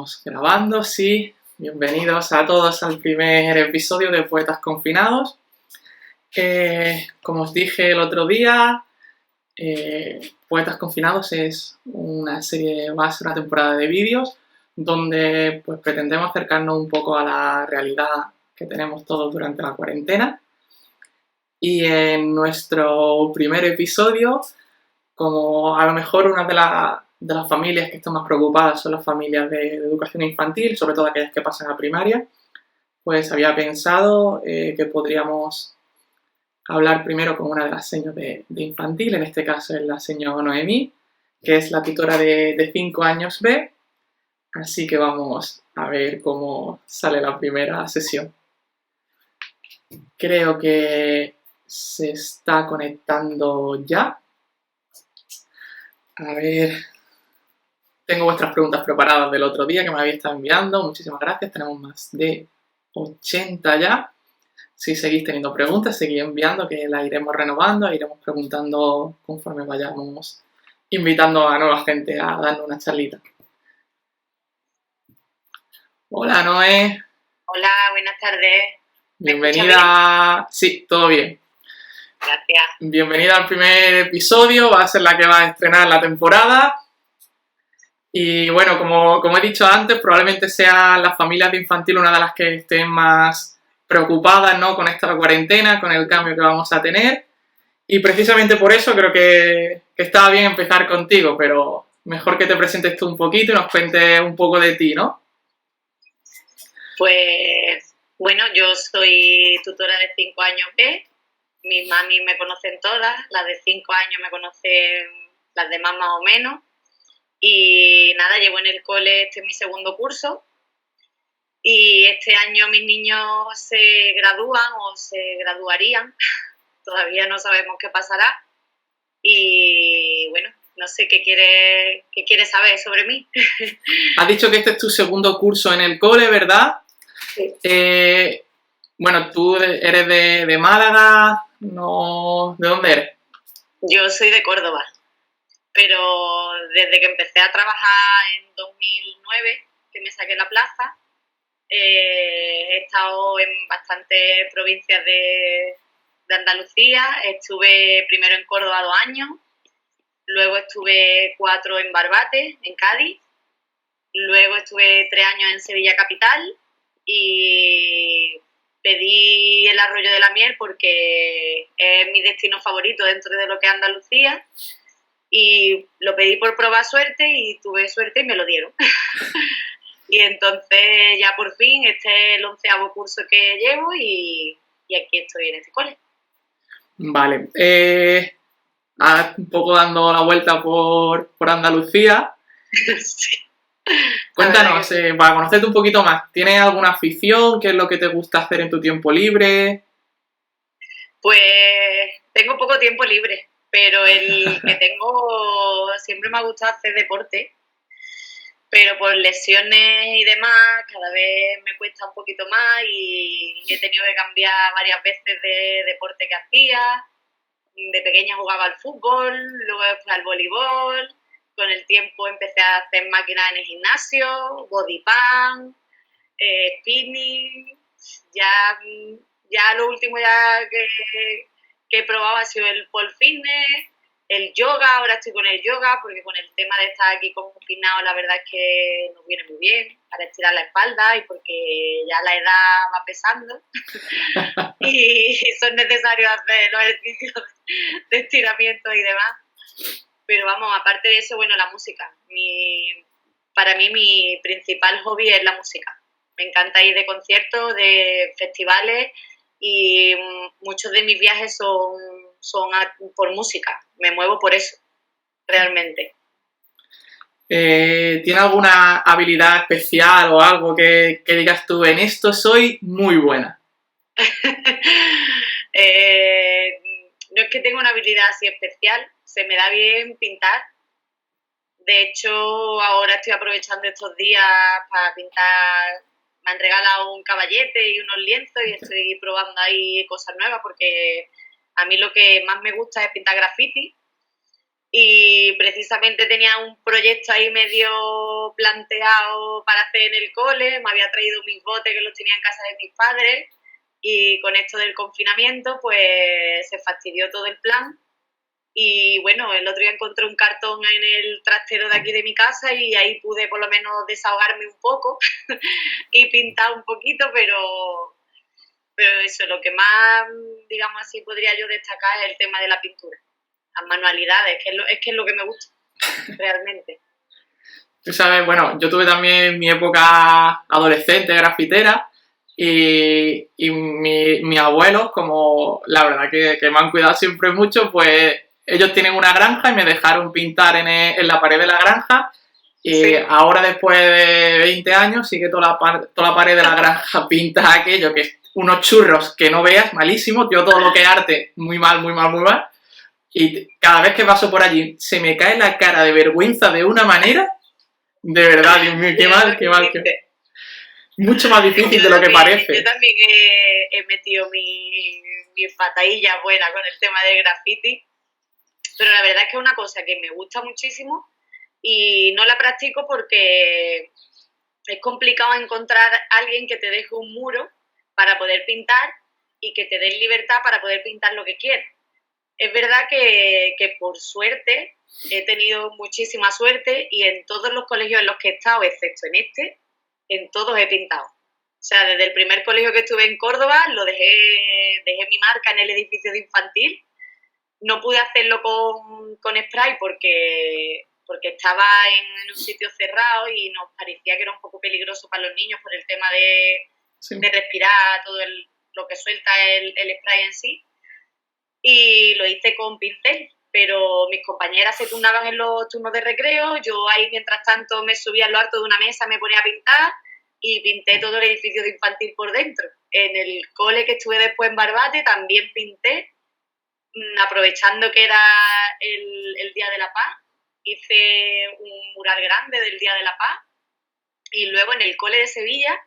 Estamos grabando, sí. Bienvenidos a todos al primer episodio de Poetas Confinados. Como os dije el otro día, Poetas Confinados es una serie, va a ser una temporada de vídeos donde pues, pretendemos acercarnos un poco a la realidad que tenemos todos durante la cuarentena. Y en nuestro primer episodio, como a lo mejor una de las familias que están más preocupadas son las familias de educación infantil, sobre todo aquellas que pasan a primaria, pues había pensado que podríamos hablar primero con una de las seños de infantil, en este caso es la señora Noemí, que es la tutora de 5 años B, así que vamos a ver cómo sale la primera sesión. Creo que se está conectando ya. A ver, tengo vuestras preguntas preparadas del otro día que me habéis estado enviando. Muchísimas gracias, tenemos más de 80 ya. Si seguís teniendo preguntas, seguid enviando que las iremos renovando, iremos preguntando conforme vayamos invitando a nueva gente a darnos una charlita. Hola, Noé. Hola, buenas tardes. Bienvenida. Sí, todo bien. Gracias. Bienvenida al primer episodio, va a ser la que va a estrenar la temporada. Y bueno, como he dicho antes, probablemente sean las familias de infantil una de las que estén más preocupadas, ¿no?, con esta cuarentena, con el cambio que vamos a tener. Y precisamente por eso creo que estaba bien empezar contigo, pero mejor que te presentes tú un poquito y nos cuentes un poco de ti, ¿no? Pues bueno, yo soy tutora de 5 años B. Mis mami me conocen todas, las de 5 años me conocen las demás más o menos. Y nada, llevo en el cole, este es mi segundo curso. Y este año mis niños se gradúan o se graduarían. Todavía no sabemos qué pasará. Y bueno, no sé qué quieres saber sobre mí. Has dicho que este es tu segundo curso en el cole, ¿verdad? Sí. Bueno, tú eres de Málaga, no, ¿de dónde eres? Yo soy de Córdoba, pero desde que empecé a trabajar en 2009, que me saqué la plaza, he estado en bastantes provincias de Andalucía. Estuve primero en Córdoba 2 años, luego estuve 4 en Barbate, en Cádiz, luego estuve 3 años en Sevilla capital y pedí el Arroyo de la Miel porque es mi destino favorito dentro de lo que es Andalucía y lo pedí por probar suerte y tuve suerte y me lo dieron. Y entonces ya por fin este es el 11º curso que llevo y aquí estoy en este cole. Vale, un poco dando la vuelta por Andalucía. Sí. Cuéntanos, para conocerte un poquito más, ¿tienes alguna afición? ¿Qué es lo que te gusta hacer en tu tiempo libre? Pues tengo poco tiempo libre, pero el que tengo, siempre me ha gustado hacer deporte, pero por lesiones y demás cada vez me cuesta un poquito más y he tenido que cambiar varias veces de deporte que hacía. De pequeña jugaba al fútbol, luego después al voleibol. Con el tiempo empecé a hacer máquinas en el gimnasio, body pump, spinning. Ya lo último que he probado ha sido el pole fitness, el yoga. Ahora estoy con el yoga porque con el tema de estar aquí confinado la verdad es que nos viene muy bien para estirar la espalda y porque ya la edad va pesando y son necesarios hacer los ejercicios de estiramiento y demás. Pero vamos, aparte de eso, bueno, la música. Para mí mi principal hobby es la música. Me encanta ir de conciertos, de festivales y muchos de mis viajes son por música. Me muevo por eso, realmente. ¿Tiene alguna habilidad especial o algo que digas tú, en esto soy muy buena? No es que tenga una habilidad así especial, se me da bien pintar. De hecho, ahora estoy aprovechando estos días para pintar. Me han regalado un caballete y unos lienzos y estoy probando ahí cosas nuevas porque a mí lo que más me gusta es pintar graffiti y precisamente tenía un proyecto ahí medio planteado para hacer en el cole, me había traído mis botes que los tenía en casa de mis padres y con esto del confinamiento pues se fastidió todo el plan y bueno, el otro día encontré un cartón en el trastero de aquí de mi casa y ahí pude por lo menos desahogarme un poco y pintar un poquito, pero eso, lo que más, digamos así, podría yo destacar es el tema de la pintura, las manualidades, que es lo que me gusta realmente. Tú sabes, bueno, yo tuve también mi época adolescente, grafitera, y mis abuelos, como la verdad que me han cuidado siempre mucho, pues ellos tienen una granja y me dejaron pintar en la pared de la granja. Y sí, ahora después de 20 años sigue toda la pared de la granja pinta aquello, que es unos churros que no veas, malísimos. Yo todo lo que es arte, muy mal, muy mal, muy mal. Y cada vez que paso por allí se me cae la cara de vergüenza de una manera. De verdad, Dios mío, qué mal, qué mal. Mucho más difícil de lo que parece. Yo también he metido mis batallas buenas con el tema del graffiti, pero la verdad es que es una cosa que me gusta muchísimo y no la practico porque es complicado encontrar a alguien que te deje un muro para poder pintar y que te dé libertad para poder pintar lo que quieras. Es verdad que por suerte he tenido muchísima suerte y en todos los colegios en los que he estado, excepto en este, en todos he pintado. O sea, desde el primer colegio que estuve en Córdoba, dejé mi marca en el edificio de infantil. No pude hacerlo con spray porque estaba en un sitio cerrado y nos parecía que era un poco peligroso para los niños por el tema de respirar todo lo que suelta el spray en sí. Y lo hice con pincel, pero mis compañeras se turnaban en los turnos de recreo, yo ahí mientras tanto me subía a lo alto de una mesa, me ponía a pintar y pinté todo el edificio de infantil por dentro. En el cole que estuve después en Barbate también pinté, aprovechando que era el Día de la Paz, hice un mural grande del Día de la Paz y luego en el cole de Sevilla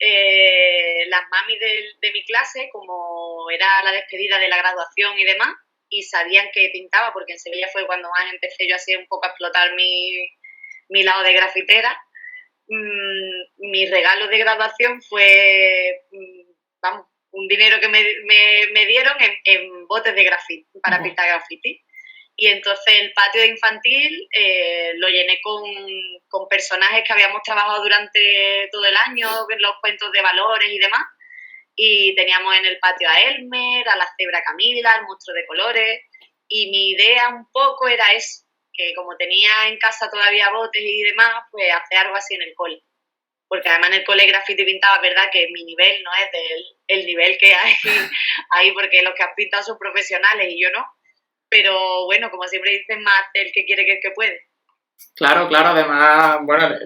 las mamis de mi clase, como era la despedida de la graduación y demás, y sabían que pintaba, porque en Sevilla fue cuando más empecé yo así un poco a explotar mi lado de grafitera. Mi regalo de graduación fue, vamos, un dinero que me dieron en botes de grafiti, para pintar grafiti. Y entonces el patio de infantil lo llené con personajes que habíamos trabajado durante todo el año, los cuentos de valores y demás. Y teníamos en el patio a Elmer, a la cebra Camila, al monstruo de colores. Y mi idea un poco era eso, que como tenía en casa todavía botes y demás, pues hacer algo así en el cole. Porque además en el cole graffiti pintaba, es verdad que mi nivel no es del nivel que hay ahí, porque los que han pintado son profesionales y yo no. Pero bueno, como siempre dicen, más el que quiere que el que puede. Claro, claro, además, bueno,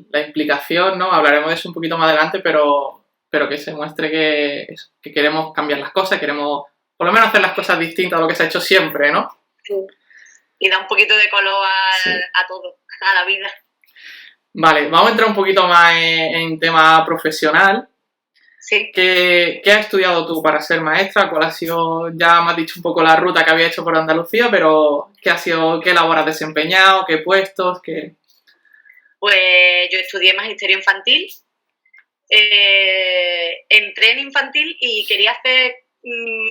la implicación, ¿no? Hablaremos de eso un poquito más adelante, pero que se muestre que queremos cambiar las cosas, queremos por lo menos hacer las cosas distintas a lo que se ha hecho siempre, ¿no? Sí. Y da un poquito de color a todo, a la vida. Vale, vamos a entrar un poquito más en tema profesional. Sí. ¿Qué has estudiado tú para ser maestra? ¿Cuál ha sido, ya me has dicho un poco la ruta que había hecho por Andalucía, pero qué labor has desempeñado, qué puestos, qué...? Pues yo estudié magisterio infantil, entré en infantil y quería hacer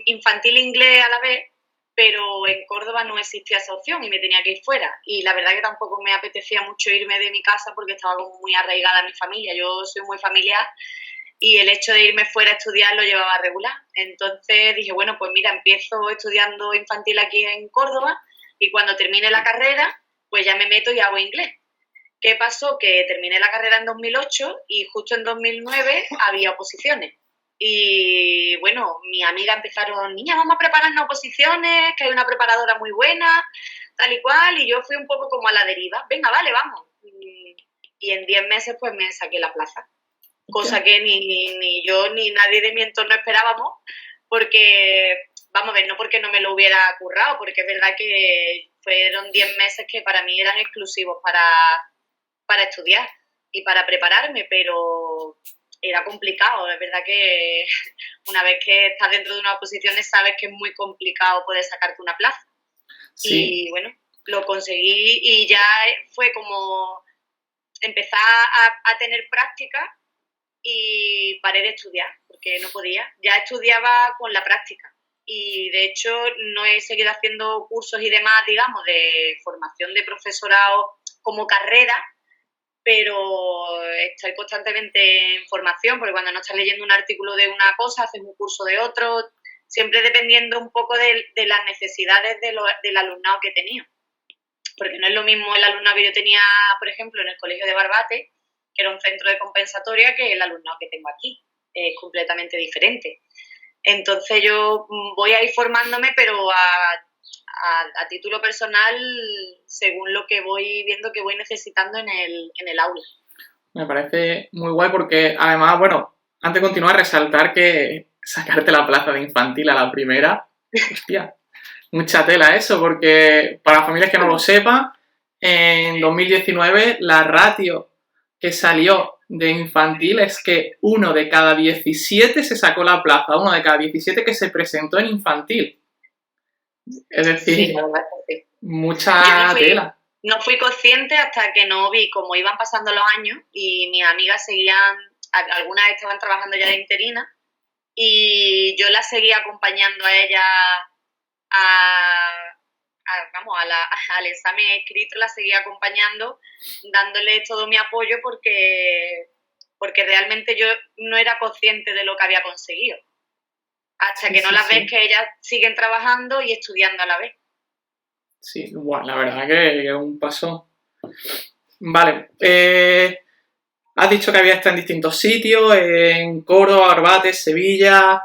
infantil inglés a la vez, pero en Córdoba no existía esa opción y me tenía que ir fuera. Y la verdad que tampoco me apetecía mucho irme de mi casa porque estaba como muy arraigada a mi familia. Yo soy muy familiar y el hecho de irme fuera a estudiar lo llevaba regular. Entonces dije, bueno, pues mira, empiezo estudiando infantil aquí en Córdoba y cuando termine la carrera, pues ya me meto y hago inglés. ¿Qué pasó? Que terminé la carrera en 2008 y justo en 2009 había oposiciones. Y bueno, mis amigas empezaron, niña, vamos a prepararnos oposiciones, que hay una preparadora muy buena, tal y cual, y yo fui un poco como a la deriva, venga, vale, vamos. Y en 10 meses pues me saqué la plaza, cosa que ni yo ni nadie de mi entorno esperábamos, porque, vamos a ver, no porque no me lo hubiera currado, porque es verdad que fueron 10 meses que para mí eran exclusivos para estudiar y para prepararme, pero era complicado. Es verdad que una vez que estás dentro de unas oposiciones sabes que es muy complicado poder sacarte una plaza. Sí. Y bueno, lo conseguí y ya fue como empezar a tener práctica y paré de estudiar porque no podía. Ya estudiaba con la práctica y de hecho no he seguido haciendo cursos y demás, digamos, de formación de profesorado como carrera, pero estoy constantemente en formación porque cuando no estás leyendo un artículo de una cosa, haces un curso de otro, siempre dependiendo un poco de las necesidades del alumnado que he tenido. Porque no es lo mismo el alumnado que yo tenía, por ejemplo, en el colegio de Barbate, que era un centro de compensatoria, que el alumnado que tengo aquí. Es completamente diferente. Entonces yo voy a ir formándome, pero a título personal, según lo que voy viendo que voy necesitando en el aula. Me parece muy guay porque, además, bueno, antes de continuar, resaltar que sacarte la plaza de infantil a la primera, hostia, mucha tela eso, porque para las familias que no lo sepan, en 2019 la ratio que salió de infantil es que 1 de cada 17 se sacó la plaza, 1 de cada 17 que se presentó en infantil. Es decir, sí, la verdad es que sí. mucha tela. No fui consciente hasta que no vi cómo iban pasando los años y mis amigas seguían, algunas estaban trabajando ya de interina y yo las seguía acompañando a ellas al examen escrito, las seguía acompañando, dándoles todo mi apoyo porque realmente yo no era consciente de lo que había conseguido. Hasta que no las ves que ellas siguen trabajando y estudiando a la vez. Sí, bueno, la verdad que es un paso. Vale, has dicho que había estado en distintos sitios, en Córdoba, Barbate, Sevilla.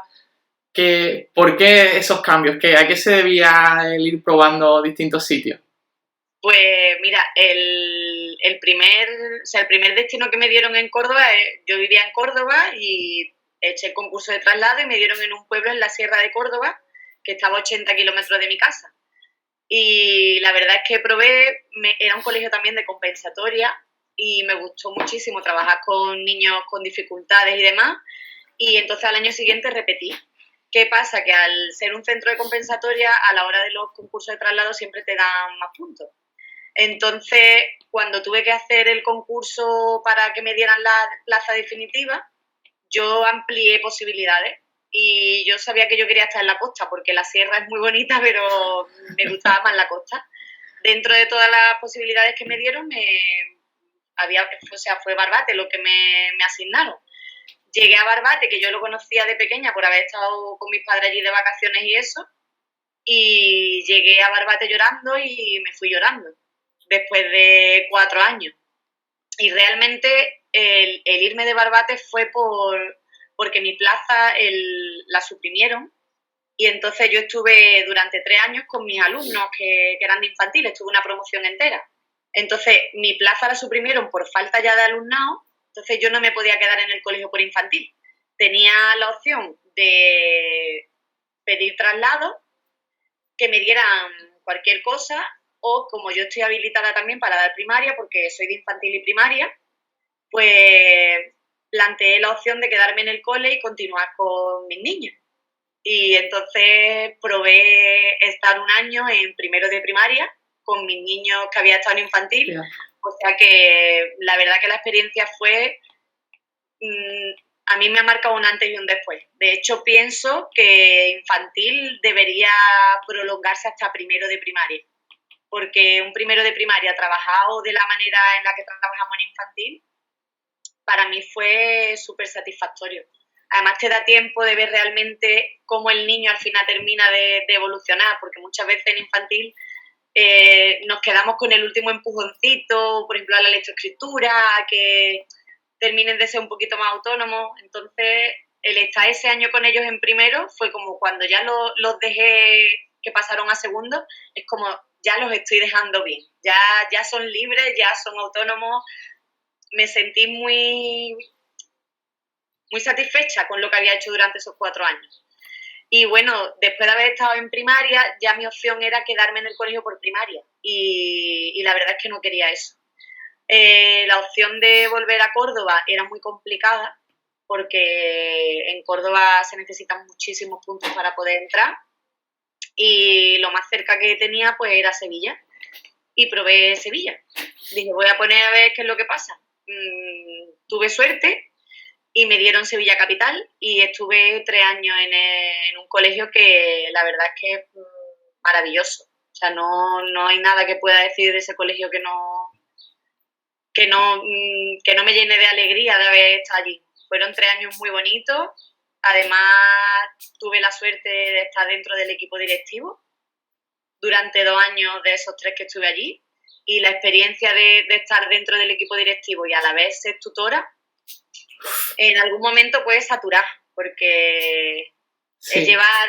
¿Por qué esos cambios? ¿A qué se debía el ir probando distintos sitios? Pues mira, el primer destino que me dieron en Córdoba, yo vivía en Córdoba y eché el concurso de traslado y me dieron en un pueblo en la Sierra de Córdoba, que estaba a 80 kilómetros de mi casa. Y la verdad es que probé, era un colegio también de compensatoria y me gustó muchísimo trabajar con niños con dificultades y demás. Y entonces al año siguiente repetí. ¿Qué pasa? Que al ser un centro de compensatoria, a la hora de los concursos de traslado siempre te dan más puntos. Entonces, cuando tuve que hacer el concurso para que me dieran la plaza definitiva, yo amplié posibilidades y yo sabía que yo quería estar en la costa porque la sierra es muy bonita, pero me gustaba más la costa. Dentro de todas las posibilidades que me dieron, fue Barbate lo que me asignaron. Llegué a Barbate, que yo lo conocía de pequeña por haber estado con mis padres allí de vacaciones y eso, y llegué a Barbate llorando y me fui llorando después de 4 años. Y realmente el irme de Barbate fue porque mi plaza la suprimieron y entonces yo estuve durante 3 años con mis alumnos que eran de infantil, estuve una promoción entera. Entonces mi plaza la suprimieron por falta ya de alumnado, entonces yo no me podía quedar en el colegio por infantil. Tenía la opción de pedir traslado, que me dieran cualquier cosa, o como yo estoy habilitada también para dar primaria, porque soy de infantil y primaria, pues planteé la opción de quedarme en el cole y continuar con mis niños. Y entonces probé estar un año en primero de primaria con mis niños que había estado en infantil. Yeah. O sea que la verdad que la experiencia fue... a mí me ha marcado un antes y un después. De hecho, pienso que infantil debería prolongarse hasta primero de primaria. Porque un primero de primaria trabajado de la manera en la que trabajamos en infantil, para mí fue súper satisfactorio. Además te da tiempo de ver realmente cómo el niño al final termina de evolucionar, porque muchas veces en infantil nos quedamos con el último empujoncito, por ejemplo a la lectoescritura, a que terminen de ser un poquito más autónomos. Entonces el estar ese año con ellos en primero fue como cuando ya los dejé que pasaron a segundo, es como ya los estoy dejando bien, ya son libres, ya son autónomos. Me sentí muy satisfecha con lo que había hecho durante esos 4 años. Y bueno, después de haber estado en primaria, ya mi opción era quedarme en el colegio por primaria. Y la verdad es que no quería eso. La opción de volver a Córdoba era muy complicada, porque en Córdoba se necesitan muchísimos puntos para poder entrar. Y lo más cerca que tenía pues era Sevilla. y probé Sevilla. Dije, voy a poner a ver qué es lo que pasa. Tuve suerte y me dieron Sevilla Capital y estuve 3 años en un colegio que la verdad es que es maravilloso. O sea, no hay nada que pueda decir de ese colegio que no me llene de alegría de haber estado allí. Fueron 3 años muy bonitos. Además, tuve la suerte de estar dentro del equipo directivo durante 2 años de esos 3 que estuve allí. Y la experiencia de estar dentro del equipo directivo y a la vez ser tutora, en algún momento puede saturar, porque es llevar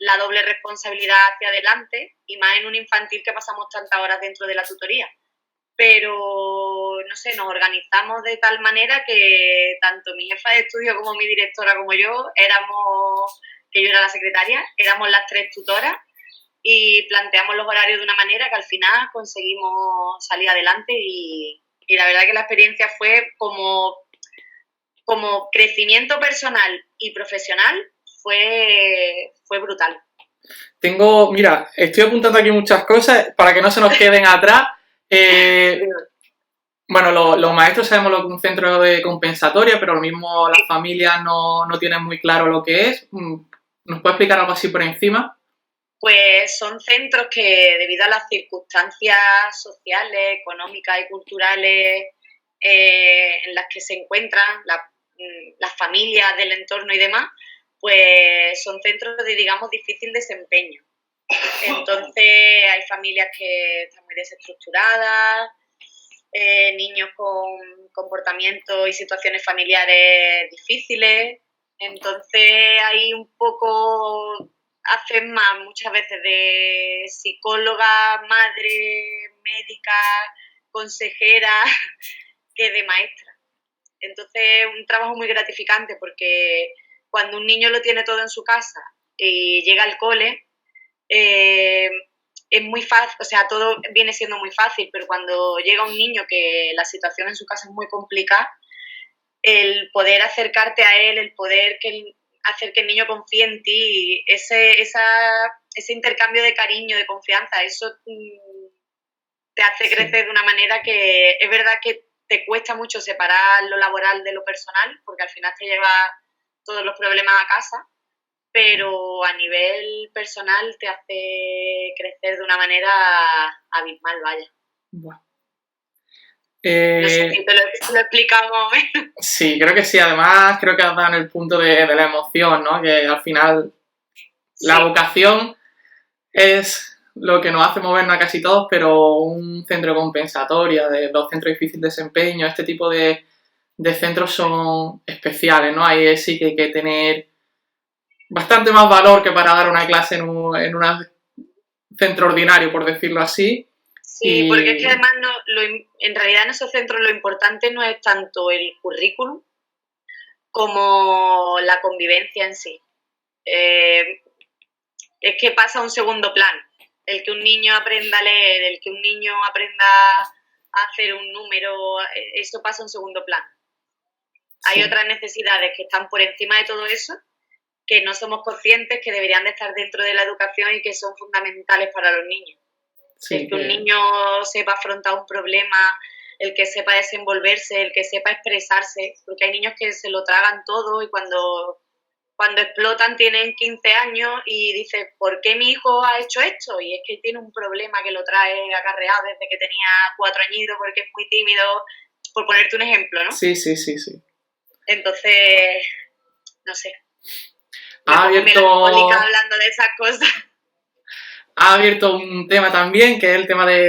la doble responsabilidad hacia adelante, y más en un infantil que pasamos tantas horas dentro de la tutoría. Pero, no sé, nos organizamos de tal manera que tanto mi jefa de estudio como mi directora como yo que yo era la secretaria, éramos las 3 tutoras y planteamos los horarios de una manera que al final conseguimos salir adelante y la verdad que la experiencia fue como crecimiento personal y profesional fue brutal. Mira, estoy apuntando aquí muchas cosas para que no se nos queden atrás. Bueno, los maestros sabemos lo que es un centro de compensatoria, pero lo mismo las familias no tienen muy claro lo que es. ¿Nos puede explicar algo así por encima? Pues son centros que, debido a las circunstancias sociales, económicas y culturales en las que se encuentran las familias del entorno y demás, pues son centros de, digamos, difícil desempeño. Entonces hay familias que están muy desestructuradas, niños con comportamientos y situaciones familiares difíciles. Entonces hay un poco, hacen más muchas veces de psicóloga, madre, médica, consejera, que de maestra. Entonces un trabajo muy gratificante, porque cuando un niño lo tiene todo en su casa y llega al cole, es muy fácil, o sea, todo viene siendo muy fácil, pero cuando llega un niño que la situación en su casa es muy complicada, el poder acercarte a él, el poder hacer que el niño confíe en ti, ese intercambio de cariño, de confianza, eso te hace crecer de una manera que es verdad que te cuesta mucho separar lo laboral de lo personal, porque al final te lleva todos los problemas a casa, pero a nivel personal te hace crecer de una manera abismal, vaya. Bueno. No sé si te lo he explicado más o menos. Sí, creo que sí. Además, creo que has dado en el punto de la emoción, ¿no? Que al final la vocación es lo que nos hace movernos a casi todos, pero un centro de compensatoria, de 2 centros de difícil desempeño, este tipo de centros son especiales, ¿no? Ahí sí que hay que tener bastante más valor que para dar una clase en un centro ordinario, por decirlo así. Sí, porque es que además en realidad en esos centros lo importante no es tanto el currículum como la convivencia en sí. Es que pasa a un segundo plano. El que un niño aprenda a leer, el que un niño aprenda a hacer un número, eso pasa a un segundo plano. Sí. Hay otras necesidades que están por encima de todo eso, que no somos conscientes, que deberían de estar dentro de la educación y que son fundamentales para los niños. Sí, el que un niño sepa afrontar un problema, el que sepa desenvolverse, el que sepa expresarse, porque hay niños que se lo tragan todo y cuando explotan tienen 15 años y dicen, ¿por qué mi hijo ha hecho esto? Y es que tiene un problema que lo trae acarreado desde que tenía 4 añitos porque es muy tímido, por ponerte un ejemplo, ¿no? Sí. Entonces, no sé. Ha abierto hablando de esas cosas. Ha abierto un tema también, que es el tema de